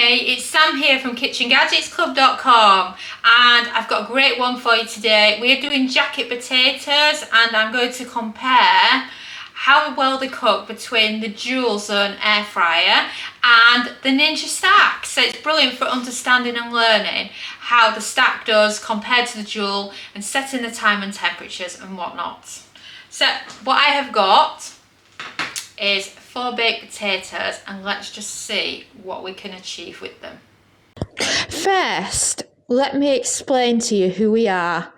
Hey, it's Sam here from KitchenGadgetsClub.com, and I've got a great one for you today. We're doing jacket potatoes, and I'm going to compare how well they cook between the dual zone air fryer and the Ninja Stack. So it's brilliant for understanding and learning how the stack does compared to the dual and setting the time and temperatures and whatnot. So what I have got is 4 baked potatoes, and let's just see what we can achieve with them. First, let me explain to you who we are.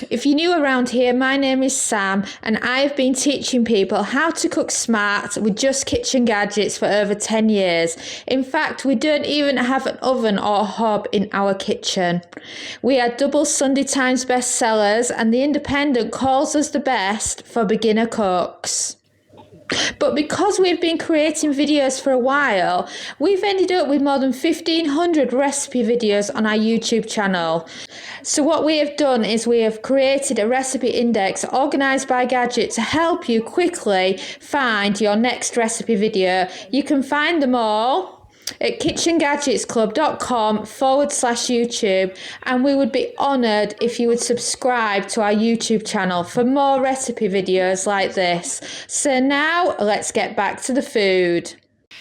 If you're new around here, my name is Sam, and I've been teaching people how to cook smart with just kitchen gadgets for over 10 years. In fact, we don't even have an oven or hob in our kitchen. We are double Sunday Times bestsellers, and The Independent calls us the best for beginner cooks. But because we've been creating videos for a while, we've ended up with more than 1,500 recipe videos on our YouTube channel. So what we have done is we have created a recipe index organised by gadget to help you quickly find your next recipe video. You can find them all at KitchenGadgetsClub.com/YouTube, and we would be honoured if you would subscribe to our YouTube channel for more recipe videos like this. So now let's get back to the food.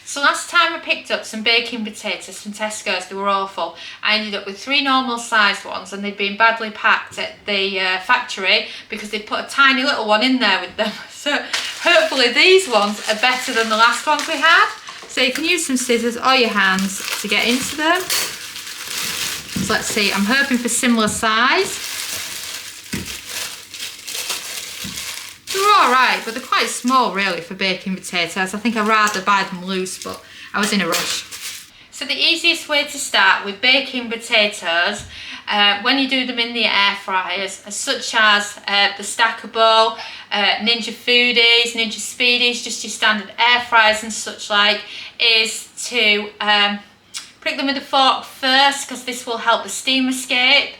So last time I picked up some baking potatoes from Tesco's. They were awful. I ended up with 3 normal sized ones, and they'd been badly packed at the factory because they put a tiny little one in there with them. So hopefully these ones are better than the last ones we had. So you can use some scissors or your hands to get into them. So let's see, I'm hoping for similar size. They're alright, but they're quite small really for baking potatoes. I think I'd rather buy them loose, but I was in a rush. So the easiest way to start with baking potatoes, when you do them in the air fryers, such as the stackable, Ninja Foodies, Ninja Speedies, just your standard air fryers and such like, is to prick them with a fork first, because this will help the steam escape,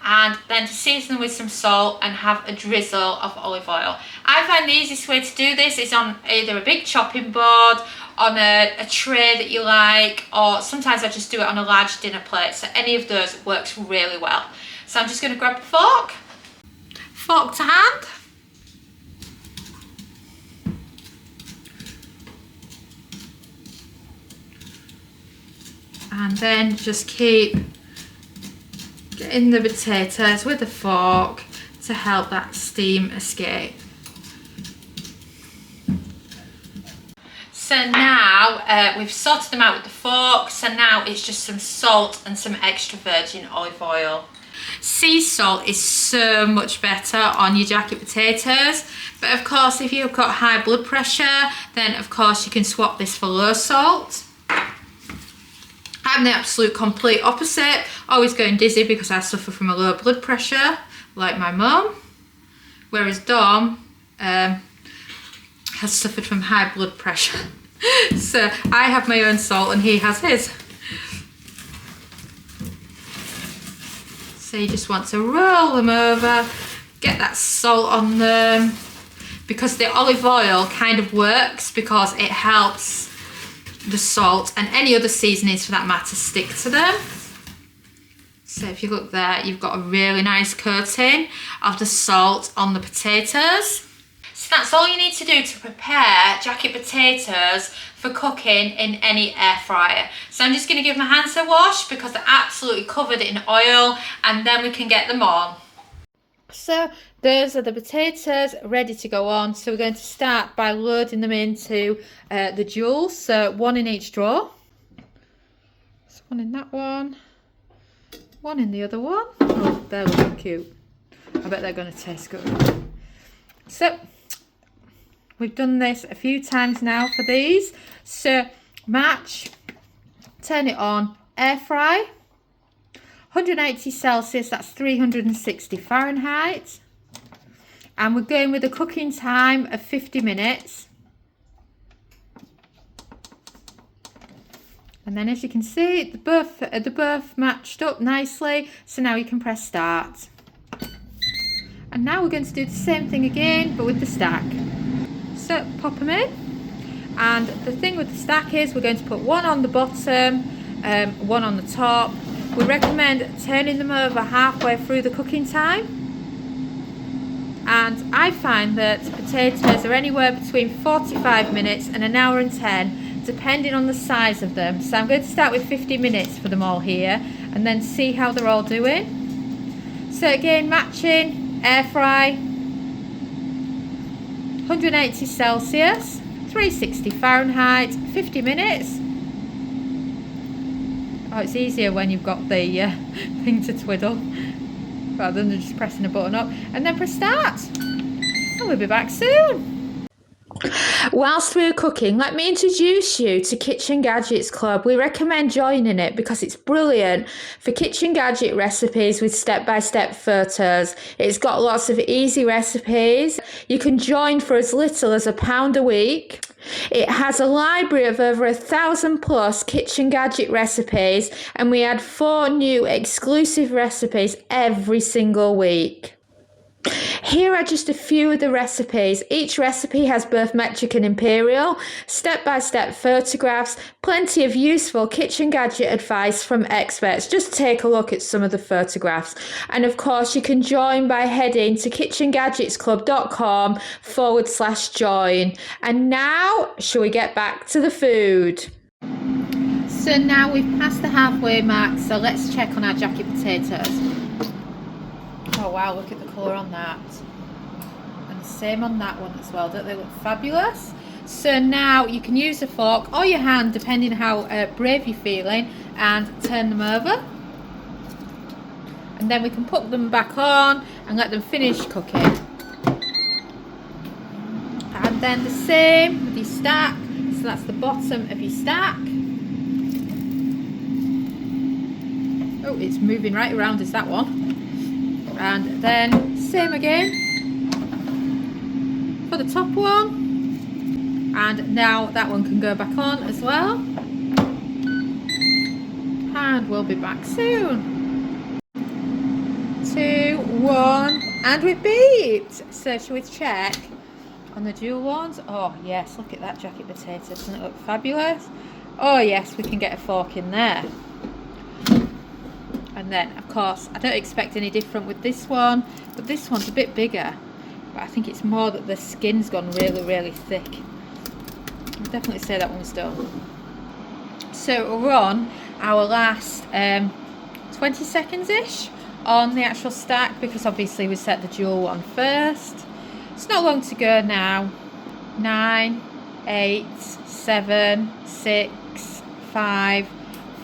and then to season them with some salt and have a drizzle of olive oil. I find the easiest way to do this is on either a big chopping board, on a tray that you like, or sometimes I just do it on a large dinner plate. So any of those works really well. So I'm just going to grab a fork to hand. And then just keep getting the potatoes with a fork to help that steam escape. So now we've sorted them out with the fork, so now it's just some salt and some extra virgin olive oil. Sea salt is so much better on your jacket potatoes, but of course if you've got high blood pressure, then of course you can swap this for low salt. I'm the absolute complete opposite, always going dizzy because I suffer from a low blood pressure, like my mum, whereas Dom has suffered from high blood pressure. So I have my own salt and he has his. So you just want to roll them over, get that salt on them, because the olive oil kind of works because it helps the salt and any other seasonings for that matter stick to them. So if you look there, you've got a really nice coating of the salt on the potatoes. So that's all you need to do to prepare jacket potatoes for cooking in any air fryer. So I'm just going to give my hands a wash because they're absolutely covered in oil, and then we can get them on. So those are the potatoes ready to go on. So we're going to start by loading them into the dual. So 1 in each drawer. So 1 in that one, 1 in the other one. Oh, they're looking cute. I bet they're going to taste good. So we've done this a few times now for these. So match, turn it on, air fry, 180 Celsius, that's 360 Fahrenheit. And we're going with a cooking time of 50 minutes. And then as you can see, they're both matched up nicely. So now you can press start. And now we're going to do the same thing again, but with the stack. So pop them in, and the thing with the stack is we're going to put one on the bottom one on the top. We recommend turning them over halfway through the cooking time. And I find that potatoes are anywhere between 45 minutes and an hour and 10, depending on the size of them. So I'm going to start with 50 minutes for them all here and then see how they're all doing. So again, matching, air fry, 180 Celsius, 360 Fahrenheit, 50 minutes. Oh, it's easier when you've got the thing to twiddle rather than just pressing a button up. And then press start. And we'll be back soon. Whilst we're cooking, let me introduce you to Kitchen Gadgets Club. We recommend joining it because it's brilliant for kitchen gadget recipes with step-by-step photos. It's got lots of easy recipes. You can join for as little as £1 a week. It has a library of over 1,000 plus kitchen gadget recipes, and we add 4 new exclusive recipes every single week. Here are just a few of the recipes. Each recipe has both metric and imperial, step-by-step photographs, plenty of useful kitchen gadget advice from experts. Just take a look at some of the photographs. And of course, you can join by heading to KitchenGadgetsClub.com/join. And now, shall we get back to the food? So now we've passed the halfway mark, so let's check on our jacket potatoes. Oh wow, look at the colour on that. And the same on that one as well. Don't they look fabulous? So now you can use a fork or your hand, depending how brave you're feeling, and turn them over. And then we can put them back on and let them finish cooking. And then the same with your stack. So that's the bottom of your stack. Oh, it's moving right around, is that one. And then same again for the top one. And now that one can go back on as well. And we'll be back soon. 2, 1, and we beeped. So shall we check on the dual ones? Oh yes, look at that jacket potato. Doesn't it look fabulous? Oh yes, we can get a fork in there. And then, of course, I don't expect any different with this one, but this one's a bit bigger. But I think it's more that the skin's gone really, really thick. I'd definitely say that one's done. So we're on our last 20 seconds-ish on the actual stack, because obviously we set the dual one first. It's not long to go now. 9, 8, 7, 6, 5,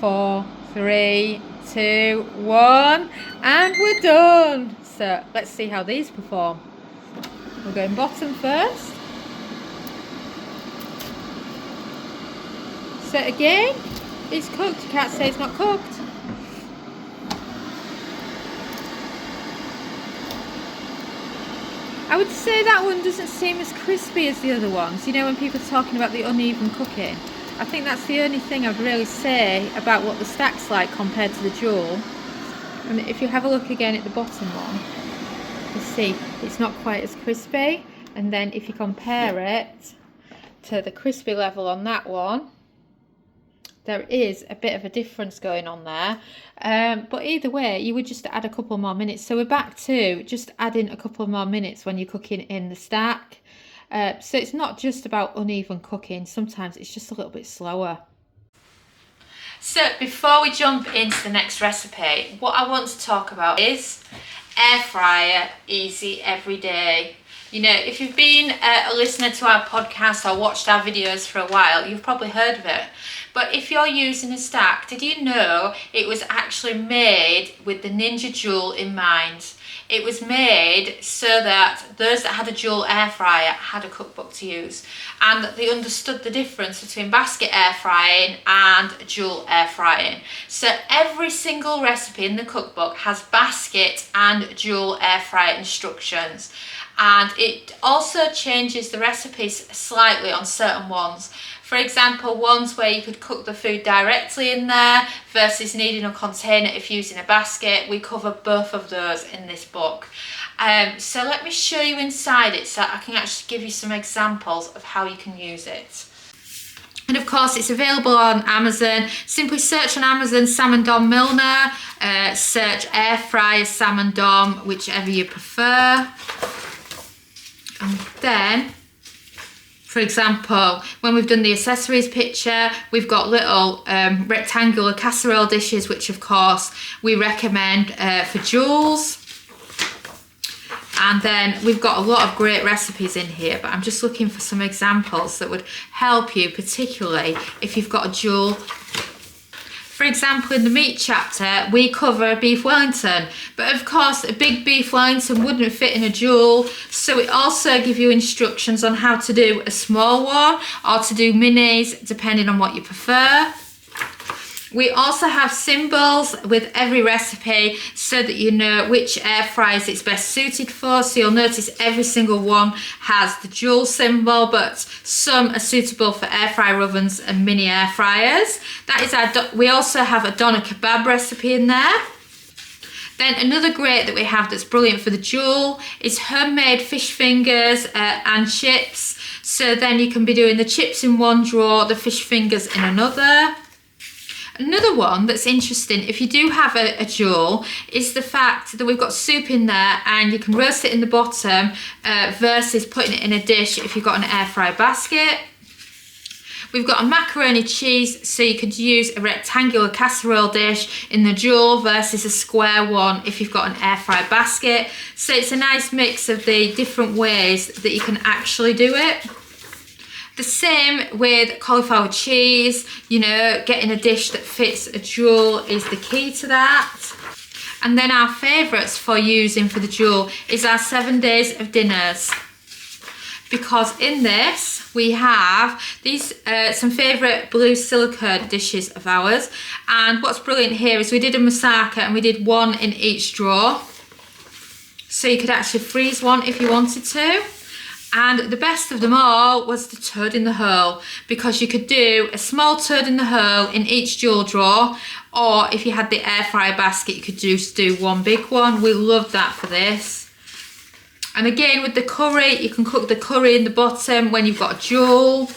4, 3, 2, 1, and we're done. So let's see how these perform. We're going bottom first. So again, it's cooked. You can't say it's not cooked. I would say that one doesn't seem as crispy as the other ones. You know, when people are talking about the uneven cooking, I think that's the only thing I'd really say about what the stack's like compared to the dual. And if you have a look again at the bottom one, you see it's not quite as crispy. And then if you compare it to the crispy level on that one, there is a bit of a difference going on there. But either way, you would just add a couple more minutes. So we're back to just adding a couple more minutes when you're cooking in the stack. So it's not just about uneven cooking, sometimes it's just a little bit slower. So before we jump into the next recipe, what I want to talk about is air fryer, easy every day. You know, if you've been a listener to our podcast or watched our videos for a while, you've probably heard of it. But if you're using a stack, did you know it was actually made with the Ninja Dual in mind? It was made so that those that had a dual air fryer had a cookbook to use, and that they understood the difference between basket air frying and dual air frying. So every single recipe in the cookbook has basket and dual air fryer instructions. And it also changes the recipes slightly on certain ones. For example, ones where you could cook the food directly in there versus needing a container if using a basket. We cover both of those in this book. So let me show you inside it so I can actually give you some examples of how you can use it. And of course, it's available on Amazon. Simply search on Amazon Sam and Dom Milner, search air fryer Sam and Dom, whichever you prefer. And then, for example, when we've done the accessories picture, we've got little rectangular casserole dishes, which of course we recommend for jewels. And then we've got a lot of great recipes in here, but I'm just looking for some examples that would help you, particularly if you've got a jewel. For example, in the meat chapter, we cover a beef Wellington, but of course a big beef Wellington wouldn't fit in a jewel, so we also give you instructions on how to do a small one or to do minis, depending on what you prefer. We also have symbols with every recipe so that you know which air fryers it's best suited for. So you'll notice every single one has the jewel symbol, but some are suitable for air fryer ovens and mini air fryers. That is we also have a doner kebab recipe in there. Then another great that we have that's brilliant for the jewel is homemade fish fingers and chips. So then you can be doing the chips in one drawer, the fish fingers in another. Another one that's interesting, if you do have a jewel, is the fact that we've got soup in there and you can roast it in the bottom versus putting it in a dish if you've got an air fry basket. We've got a macaroni cheese, so you could use a rectangular casserole dish in the jewel versus a square one if you've got an air fry basket. So it's a nice mix of the different ways that you can actually do it. The same with cauliflower cheese, you know, getting a dish that fits a jewel is the key to that. And then our favourites for using for the jewel is our 7 days of dinners. Because in this, we have these some favourite blue silicone dishes of ours. And what's brilliant here is we did a moussaka and we did one in each drawer. So you could actually freeze one if you wanted to. And the best of them all was the toad in the hole, because you could do a small toad in the hole in each jewel drawer, or if you had the air fryer basket, you could just do one big one. We love that for this. And again, with the curry, you can cook the curry in the bottom when you've got a jewel.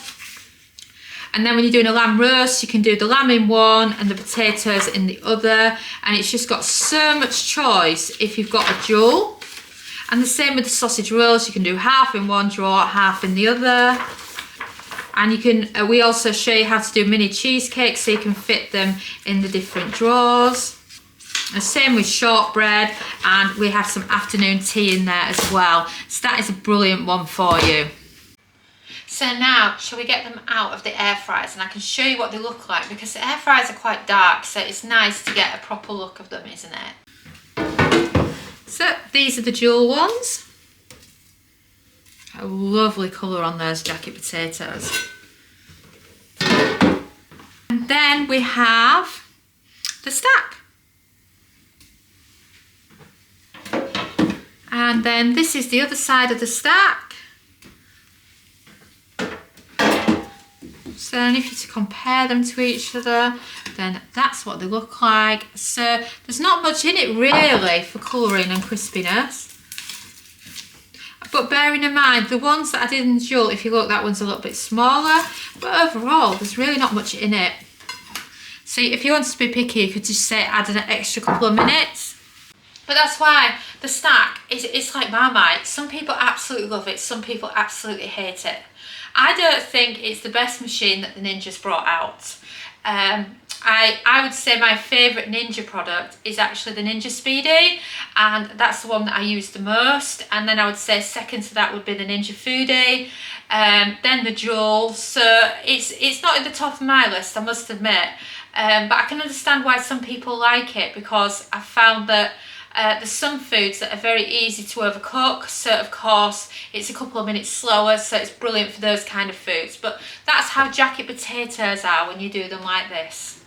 And then when you're doing a lamb roast, you can do the lamb in one and the potatoes in the other. And it's just got so much choice if you've got a jewel. And the same with the sausage rolls, you can do half in one drawer, half in the other. And you can, we also show you how to do mini cheesecakes so you can fit them in the different drawers. The same with shortbread, and we have some afternoon tea in there as well. So that is a brilliant one for you. So now, shall we get them out of the air fryers, and I can show you what they look like, because the air fryers are quite dark, so it's nice to get a proper look of them, isn't it? So these are the jewel ones. A lovely colour on those jacket potatoes. And then we have the stack. And then this is the other side of the stack. So then if you to compare them to each other, then that's what they look like. So there's not much in it really for colouring and crispiness. But bearing in mind, the ones that I did in the jewel, if you look, that one's a little bit smaller. But overall, there's really not much in it. So if you wanted to be picky, you could just say add an extra couple of minutes. But that's why the stack, it's like Marmite. Some people absolutely love it, some people absolutely hate it. I don't think it's the best machine that the Ninja's brought out. I would say my favourite Ninja product is actually the Ninja Speedy, and that's the one that I use the most. And then I would say second to that would be the Ninja Foodie, then the Joule. So it's not at the top of my list, I must admit, but I can understand why some people like it, because I found that there's some foods that are very easy to overcook, so of course it's a couple of minutes slower, so it's brilliant for those kind of foods. But that's how jacket potatoes are when you do them like this.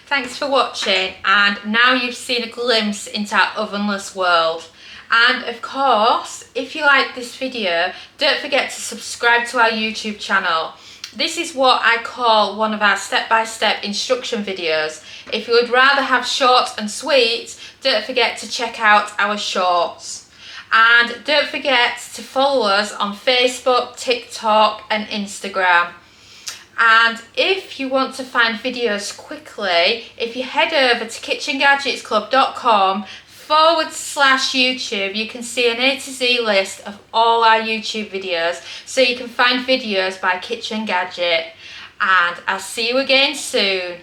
Thanks for watching, and now you've seen a glimpse into our ovenless world. And of course, if you like this video, don't forget to subscribe to our YouTube channel. This is what I call one of our step-by-step instruction videos. If you would rather have short and sweet, don't forget to check out our shorts. And don't forget to follow us on Facebook, TikTok and Instagram. And if you want to find videos quickly, if you head over to KitchenGadgetsClub.com/YouTube, you can see an A to Z list of all our YouTube videos. So you can find videos by Kitchen Gadget. And I'll see you again soon.